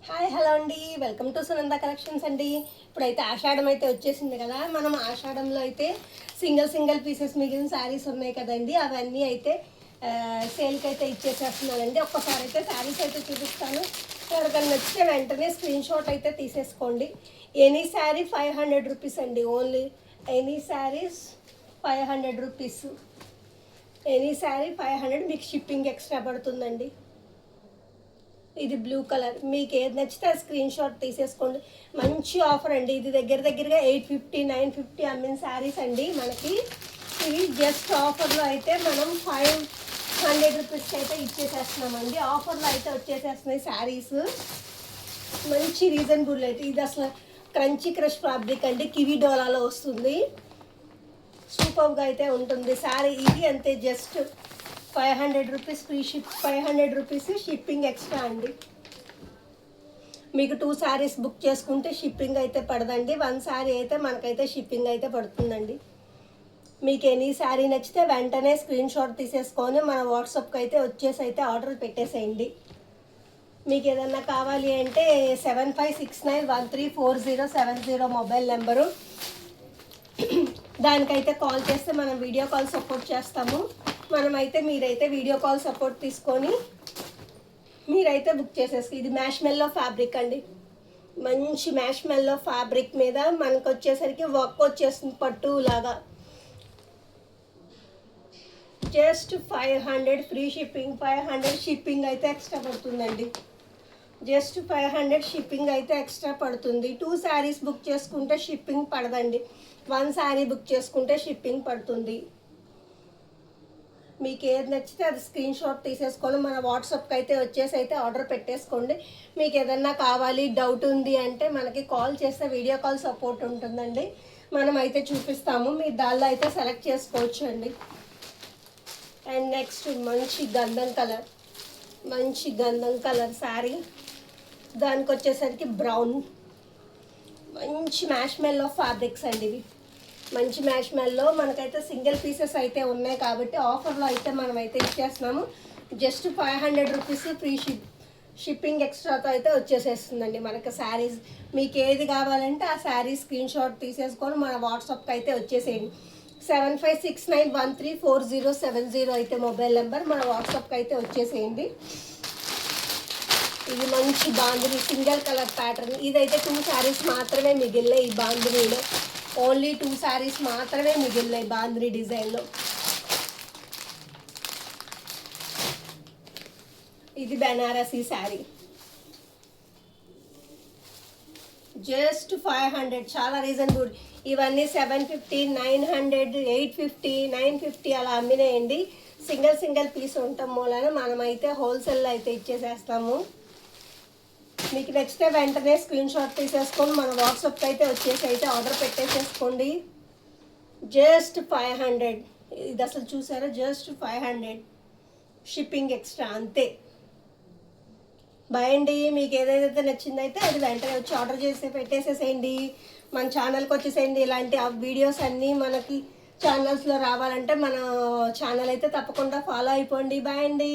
Hi hello అండి, welcome to Sunanda collections అండి. ఇప్పుడైతే ఆషాఢం అయితే వచ్చేసింది కదా. మనం ఆషాఢంలో అయితే సింగిల్ పీసెస్ మిగిలిన శారీస్ ఉన్నాయి కదండి, అవన్నీ అయితే సేల్కి అయితే ఇచ్చేసేస్తున్నానండి. ఒక్కసారి అయితే శారీస్ అయితే చూపిస్తాను. ఎవరికైనా నచ్చితే వెంటనే స్క్రీన్ షాట్ అయితే తీసేసుకోండి. ఎనీ శారీ 500 రూపీస్ అండి. Only any saris 500 rupees. Any sari 500, మీకు షిప్పింగ్ ఎక్స్ట్రా పడుతుందండి. ఇది బ్లూ కలర్, మీకు ఏది నచ్చితే ఆ స్క్రీన్ షాట్ తీసేసుకోండి. మంచి ఆఫర్ అండి. ఇది దగ్గరగా 850 950 అమ్మిన శారీస్ అండి. మనకి ఇవి జస్ట్ ఆఫర్లో అయితే మనం 500 రూపీస్కి అయితే ఇచ్చేసేస్తున్నామండి. ఆఫర్లో అయితే వచ్చేసేస్తున్నాయి శారీస్. మంచి రీజనబుల్ అయితే. ఇది అసలు క్రంచీ క్రష్ ఫ్యాబ్రిక్ అండి, కివీ డోలాలో వస్తుంది. సూపర్గా అయితే ఉంటుంది శారీ. ఇది అంతే, just 500 rupees free ship. 500 rupees shipping extra అండి. మీకు 2 శారీస్ బుక్ చేసుకుంటే షిప్పింగ్ అయితే పడదండి. 1 శారీ అయితే మనకైతే షిప్పింగ్ అయితే పడుతుందండి. మీకు ఎనీ శారీ నచ్చితే వెంటనే స్క్రీన్ షాట్ తీసేసుకొని మన వాట్సాప్కి అయితే వచ్చేసి అయితే ఆర్డర్ పెట్టేసేయండి. మీకు ఏదన్నా కావాలి అంటే 7569134070 మొబైల్ నెంబరు. దానికైతే కాల్ చేస్తే మనం వీడియో కాల్ సపోర్ట్ చేస్తాము. మనమైతే మీరైతే వీడియో కాల్ సపోర్ట్ తీసుకొని మీరైతే బుక్ చేసేసి. ఇది మ్యాష్ మెల్లో ఫ్యాబ్రిక్ అండి. మంచి మ్యాష్ మెల్లో ఫ్యాబ్రిక్ మీద మనకు వచ్చేసరికి వర్క్ వచ్చేస్తుంది పట్టు లాగా. Just 500 free shipping. 500 షిప్పింగ్ అయితే ఎక్స్ట్రా పడుతుందండి. జస్ట్ 500 షిప్పింగ్ అయితే ఎక్స్ట్రా పడుతుంది. 2 శారీస్ బుక్ చేసుకుంటే షిప్పింగ్ పడదండి. 1 శారీ బుక్ చేసుకుంటే షిప్పింగ్ పడుతుంది. మీకు ఏది నచ్చితే అది స్క్రీన్ షాట్ తీసేసుకొని మన వాట్సాప్కి అయితే వచ్చేసి అయితే ఆర్డర్ పెట్టేసుకోండి. మీకు ఏదన్నా కావాలి, డౌట్ ఉంది అంటే మనకి కాల్ చేస్తే వీడియో కాల్ సపోర్ట్ ఉంటుందండి. మనం అయితే చూపిస్తాము, మీరు దానిలో అయితే సెలెక్ట్ చేసుకోవచ్చు అండి. అండ్ నెక్స్ట్ మంచి గంధం కలర్ శారీ. దానికి వచ్చేసరికి బ్రౌన్. మంచి మ్యాష్ మెల్లో ఫ్యాబ్రిక్స్ అండి ఇవి. మంచి మ్యాష్ మెల్లో మనకైతే సింగిల్ పీసెస్ అయితే ఉన్నాయి కాబట్టి ఆఫర్లో అయితే మనం అయితే ఇచ్చేస్తున్నాము. జస్ట్ 500 రూపీస్ ఫ్రీ షిప్పింగ్ ఎక్స్ట్రాతో అయితే వచ్చేసేస్తుందండి మనకు శారీస్. మీకు ఏది కావాలంటే ఆ శారీ స్క్రీన్ షాట్ తీసేసుకొని మన వాట్సాప్కి అయితే వచ్చేసేయండి. 7569134070 అయితే మొబైల్ నెంబర్. మన వాట్సాప్కి అయితే వచ్చేసేయండి. ఇది మంచి బాందిని సింగిల్ కలర్ ప్యాటర్న్. ఇదైతే 2 శారీస్ మాత్రమే మిగిలినాయి. ఈ బాందినీలో ఓన్లీ 2 శారీస్ మాత్రమే మిగిలినాయి బాంద్రీ డిజైన్లో. ఇది బెనారసీ శారీ. జస్ట్ 500, చాలా రీజనబుల్. ఇవన్నీ 750 900 850 950 అలా అమ్మినాయండి. సింగిల్ పీస్ ఉండటం మూలన మనమైతే హోల్సేల్లో అయితే ఇచ్చేసేస్తాము. మీకు నచ్చితే వెంటనే స్క్రీన్ షాట్ తీసేసుకొని మన వాట్సాప్కి అయితే వచ్చేసి అయితే ఆర్డర్ పెట్టేసేసుకోండి. జస్ట్ 500. ఇది అసలు చూసారా, జస్ట్ 500 షిప్పింగ్ ఎక్స్ట్రా అంతే. బాయ్ అండి. మీకు ఏదైతే నచ్చిందైతే అది వెంటనే వచ్చి ఆర్డర్ చేసి పెట్టేసేసేయండి. మన ఛానల్కి వచ్చేసేయండి. ఇలాంటి వీడియోస్ అన్నీ మనకి ఛానల్స్లో రావాలంటే మన ఛానల్ అయితే తప్పకుండా ఫాలో అయిపోండి. బాయ్ అండి.